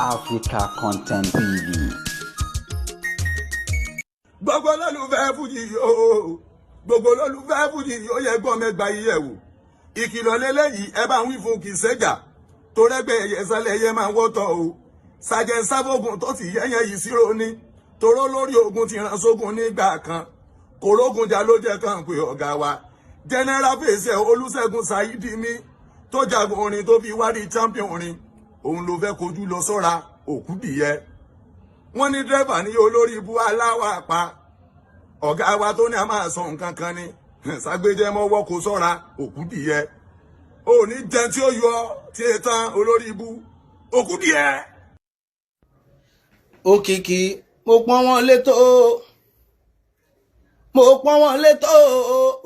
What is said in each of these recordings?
Africa Content TV. Gbogbo olólùfẹ́ fújì yóò gbogbo olólùfẹ́ fújì yóò yẹ gbọ́n mẹ́gbà yíyẹ̀ wò. Ìkìlọ̀ lélẹ́yìí ẹ bá ń wí fún kì í ṣẹ́jà tó rẹ́gbẹ́ ẹ̀yẹ sálẹ̀ ẹ̀yẹ máa ń wọ́tọ̀ o. Sàjẹ́ sáfógun tó ti yẹ́yẹ́ yìí sírò ní toró lórí ogun ti ràn sógun nígbà kan. Kòrógun jà ló jẹ́ kàn pé ọ̀gá wa. General Fèsì Olúṣẹ́gun Ṣàyídì mi tó jagun orin tó fi wádìí champion orin. Òun ló fẹ́ kojú lọ sọ́ra òkú dìyẹ. Wọ́n ní dírẹ́fà ní olórí ibú aláwà pa ọ̀gá wa tó ní a máa sọ nǹkan kan ní ṣàgbéjẹ́ mọ́wọ́ kó sọ́ra òkú dìyẹ ò ní jẹun tí ó yọ tí ẹ tán olórí ibú òkú dìyẹ. Òkìkí mo pọ́n wọn létò mo pọ́n wọn létò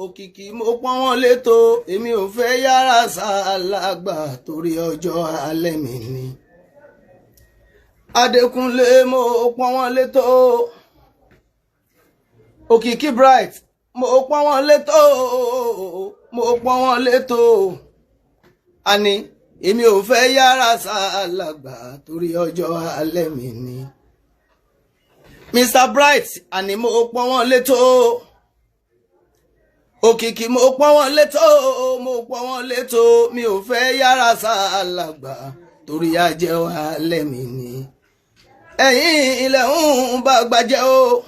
Òkìkí mo pọ́n wọn létò èmi ò fẹ́ yára ṣàlágbà torí ọjọ́ alẹ́ mi ni. Adékúnlé mo pọ́n wọn létò Òkìkí Bright mo pọ́n wọn létò mo pọ́n wọn létò àní èmi ò fẹ́ yára ṣàlágbà torí ọjọ́ alẹ́ mi ni. Mr. Bright àní mo pọ́n wọn létò Òkìkí mo pọ́n wọn létò mo pọ́n wọn létò mi ò fẹ́ yára ṣàlágbà torí ajẹ́ alẹ́ mi ni. Ẹ̀yin ilẹ̀ ń bá gbàjẹ́ o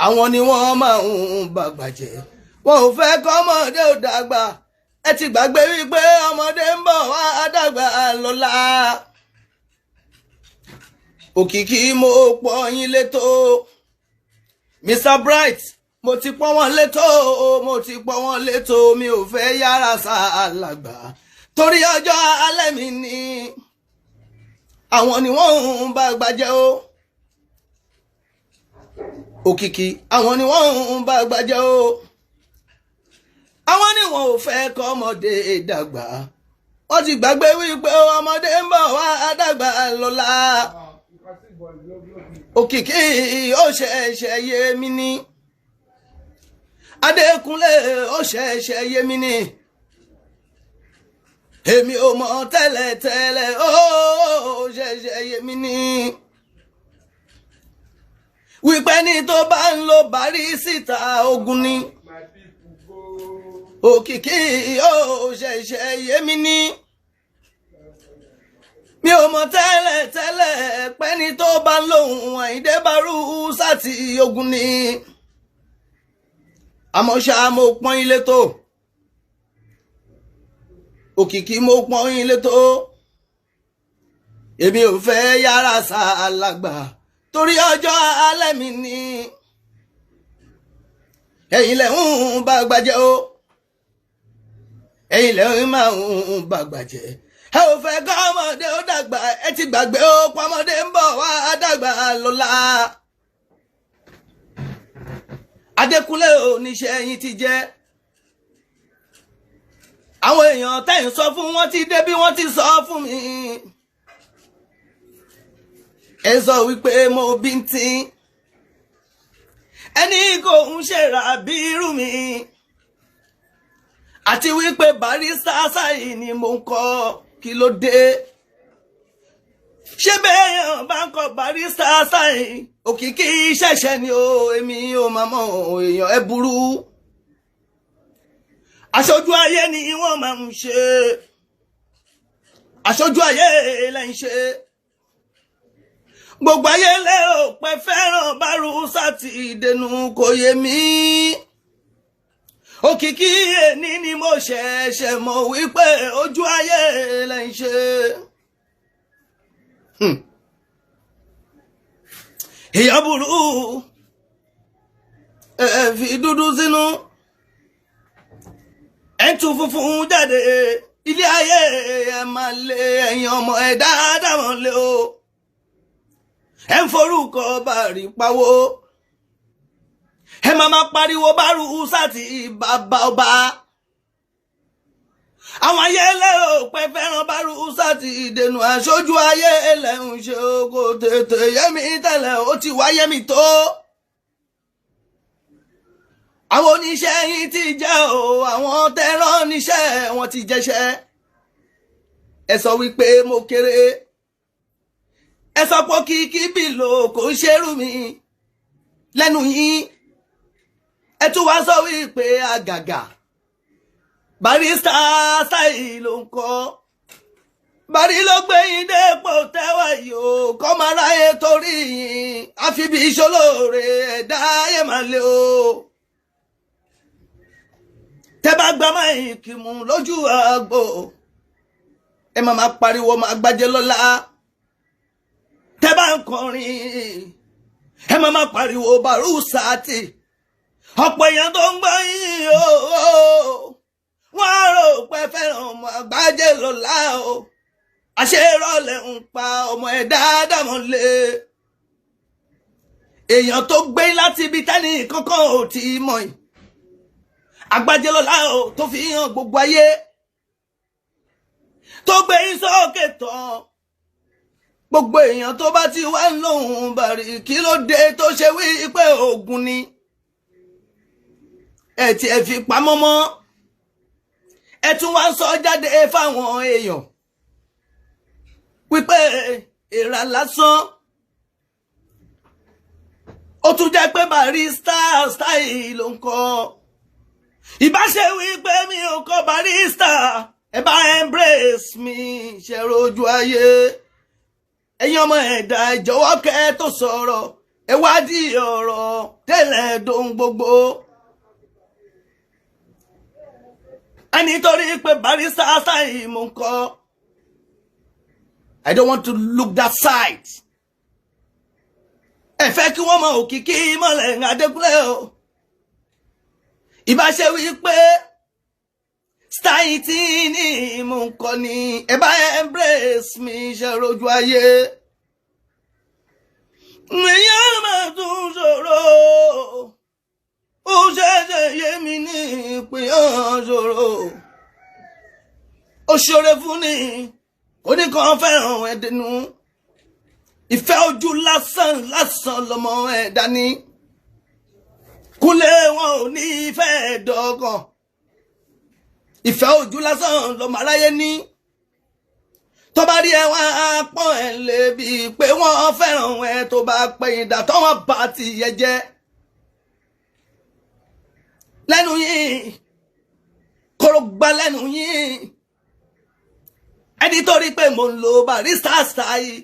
àwọn ni wọ́n máa ń bá gbàjẹ́ wọn ò fẹ́ kọ́mọdé ò dàgbà ẹ ti gbàgbé wípé ọmọdé ń bọ̀ wá dàgbà lọ́la. Òkìkí mo pọ́n yín létò Mr. Bright mo ti pọ́n wọn létò mo ti pọ́n wọn létò mi ò fẹ́ yára ṣàlágbà torí ọjọ́ alẹ́ mi ni. Àwọn ni wọ́n ń bá gbàjẹ́ o Òkìkí àwọn ni wọ́n ń bá gbàjẹ́ o àwọn ni wọ́n ò fẹ́ kọ́mọdé dàgbà wọ́n ti gbàgbé wípé ọmọdé ń bọ̀ wá dàgbà lọ́la. Òkìkí ó ṣẹ̀ṣẹ̀ yé mi ní Adékúnlé ó ṣẹ̀ṣẹ̀ yé mi ní èmi ò mọ̀ tẹ́lẹ̀tẹ́lẹ̀ ó ṣẹ̀ṣẹ̀ yé mi ní wípé ní tó bá ń lo Bàrísítà ogun ni. Òkìkí ó ṣẹ̀ṣẹ̀ yé mi ní mi ò mọ̀ tẹ́lẹ̀tẹ́lẹ̀ pé ní tó bá ń lòun Àyìndé Bárúsátì ogun ni. Àmọ́ ṣá mo pọ́n ilé tó Òkìkí mo pọ́n yín létò èmi ò fẹ́ yára ṣàlágbà torí ọjọ́ alẹ́ mi ni. Ẹ̀yin lẹ̀ ń bá gbàjẹ́ o ẹ̀yin lẹ̀ ń máa ń bá gbàjẹ́ ẹ ò fẹ́ kọ́ ọmọdé ó dàgbà ẹ ti gbàgbé ó pọ́mọdé ń bọ̀ wá dàgbà lọ́la. Adékúnlé oníṣẹ́ yín ti jẹ́ àwọn èèyàn tẹ́yìn sọ fún wọn ti dé bí wọ́n ti sọ fún mi. Ẹ sọ wípé mo bíntín ẹni kò ń ṣèrà bí irú mi àti wípé Barrister Asayi ni mo ń kọ kí ló dé. Ṣé bẹ́ẹ̀yàn bá ń kọ Barrister Asayi Òkìkí ṣẹ̀ṣẹ̀ ni o èmi ò máa mọ èèyàn ẹ burú. Aṣojú ayé ni wọ́n máa ń ṣe aṣojú ayé lẹ́ ń ṣe gbogbo ayé lérò pé fẹ́ràn Bárúsátì ìdènù kò yé mi. Òkìkí èní ni mo ṣẹ̀ṣẹ̀ mọ̀ wípé ojú ayé lẹ́ ń ṣe. Èèyàn burú ẹ fi dúdú sínú ẹ̀tún funfun jáde ilé ayé ẹ máa lé ẹ̀yin ọmọ ẹ dáadáa wọn lé o ẹ ń forúkọ bàrí pawó ẹ máa pariwo Bárúsátì bàbá ọba. Àwọn ayé lérò pé fẹ́ràn Bárúsátì ìdènù aṣojú ayé ẹlẹ́hùn ṣe kò tètè yẹ́mi tẹ́lẹ̀ ó ti wáyé mi tó. Àwọn oníṣẹ́ yìí ti jẹ́ o àwọn tẹ́rán níṣẹ́ wọn ti jẹ́ṣẹ́. Ẹ sọ wípé mo kéré ẹ sọ pé kìkì bìlò kò ń ṣerú mi lẹ́nu yín ẹ tún wá sọ wípé àgàgà Barrister Style ló ń kọ́ Bari ló gbé yín dépò tẹ́wà yìí o kọ́ máa ráyè torí yín àfi bí ìṣolóore ẹ̀dá ayé máa lé o tẹ́ bá gbá máìkì mú lójú àgbò ẹ máa pariwo máa gbájẹ́ lọ́la tẹ́ bá ń kọrin ẹ máa pariwo Barusati ọ̀pọ̀ èèyàn tó ń gbọ́ yín o wọ́n á rò pé fẹ́ràn ọmọ àgbájẹ́ lọ́la o àṣerọ́lẹ̀ ń pa ọmọ ẹ̀ dáadáa mọ́lẹ̀ èèyàn tó gbé láti ibi tẹ́ni kankan ò tí mọ̀ yìí àgbájẹ́ lọ́la o tó fi hàn gbogbo ayé tó gbé yín sókè tán gbogbo èèyàn tó bá ti wá lóhùn Bari kí ló dé tó ṣe wí pé ogun ni ẹ ti ẹ fi pamọ́ mọ́ ẹ tún wá sọ jáde fáwọn èèyàn wípé ìrà lásán ó tún jẹ́ pé Barrister Style ló ń kọ́ ìbáṣe wípé mi ò kọ́ Barrister ẹ bá embrace mi ṣe rojú ayé ẹ̀yin ọmọ ẹ̀dá ìjọ̀wọ́ kẹ́ tó sọ̀rọ̀ ẹ wádìí ọ̀rọ̀ tẹ́lẹ̀ dóhun gbogbo ẹni torí pé Barrister Style mo ń kọ́ I don't want to look that side. Ẹ fẹ́ kí wọ́n mọ òkìkí mọ́lẹ̀ Adékúnlé o. Ìbá ṣe wí pé Style tí ní mò ń kọ́ ni ẹ bá embrace mi ṣe rojú ayé. Èèyàn máa tún ṣòro. Ó ṣẹ̀ṣẹ̀ yé mi ní ìpínyàn ṣòro. Ó ṣòro fún ni. Oníkan fẹ́ràn ẹ̀dẹ̀nu ìfẹ́ ojú lásán lásán lọmọ ẹ̀dá ní Kúnlé wọn ò ní ìfẹ́ ẹ̀dọ́gàn ìfẹ́ ojú lásán lọmọ aráyé ní tó bá rí ẹwà pọ́n ẹ̀ lè bí pé wọ́n fẹ́ràn ẹ̀ tó bá pẹ̀yìn dà tọ́wọ́n bá ti yẹ jẹ́ lẹ́nu yìí kóró gbá lẹ́nu yìí ẹni torí pé mo ń lo Barrister Style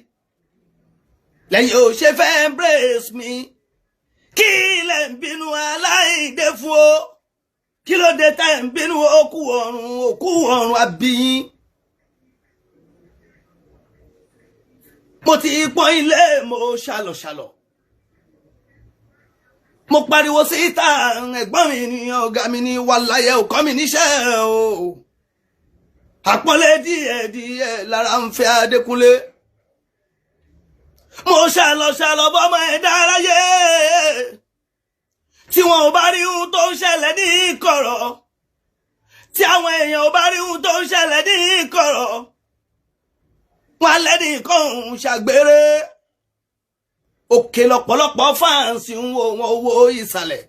lẹ́yìn ò ṣe fẹ́ embrace mi kí lẹ̀ ń bínú aláìdé fún o kí ló dé tá ẹ̀ ń bínú òkú ọ̀run àbíyín mo ti pọ́n ilé mo ṣàlọ̀ṣàlọ̀ mo pariwo síta ẹ̀gbọ́n mi ni ọ̀gá mi ni wàláyé ò kọ́ mi níṣẹ́ o àpọ́nlé díẹ̀díẹ̀ lára ń fẹ́ Adékúnlé mo ṣàlọ̀ṣàlọ̀ bọ́mọ ẹ̀dá aráyé tí wọn ò bá rí ohun tó ń ṣẹlẹ̀ ní ìkọ̀rọ̀ tí àwọn èèyàn ò bá rí ohun tó ń ṣẹlẹ̀ ní ìkọ̀rọ̀ wọn lẹ́ni kan ń ṣàgbére òkè lọ́pọ̀lọpọ̀ fáǹsì ń wo wọn owó ìsàlẹ̀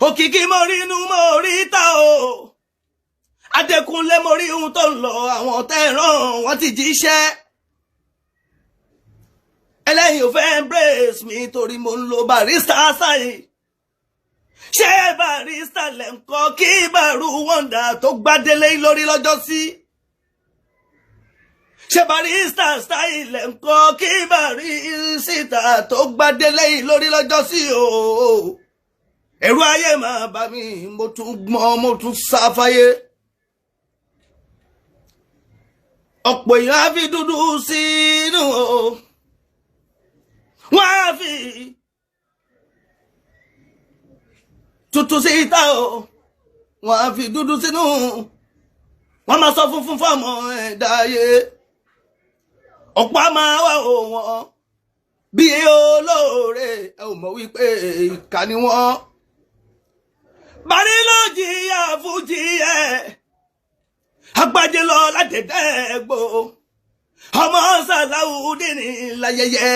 òkìkí mo rí inú mo rí ta o Adékúnlé mo rí ohun tó ń lọ àwọn tẹ́ràn wọ́n ti jíṣẹ́ ẹlẹ́yìn ò fẹ́ embrace mi torí mo ń lo Barrister Style ṣé Barrister lẹ̀ ń kọ́ kí Baru Wonder tó gbádélé lórí lọ́jọ́ sí ṣé Barrister Style lẹ̀ ń kọ́ kí Barrister tó gbádélé lórí lọ́jọ́ sí o ẹ̀rù ayé máa bà mí mo tún gbọ́n mo tún sáfáyé ọ̀pọ̀ èèyàn á fi dúdú sínú o wọ́n á fi tuntun sí ìta o wọ́n á fi dúdú sínú wọ́n máa sọ funfun fọ́mọ ẹ̀dá ayé ọ̀pọ̀ á máa wá wọn bí olóore ẹ ò mọ̀ wípé ìkà ni wọ́n Bari ló jìyà fújì ẹ̀ Agbájé lọ láti dẹ́gbò ọmọ Sàláùdíìnì láyẹyẹ.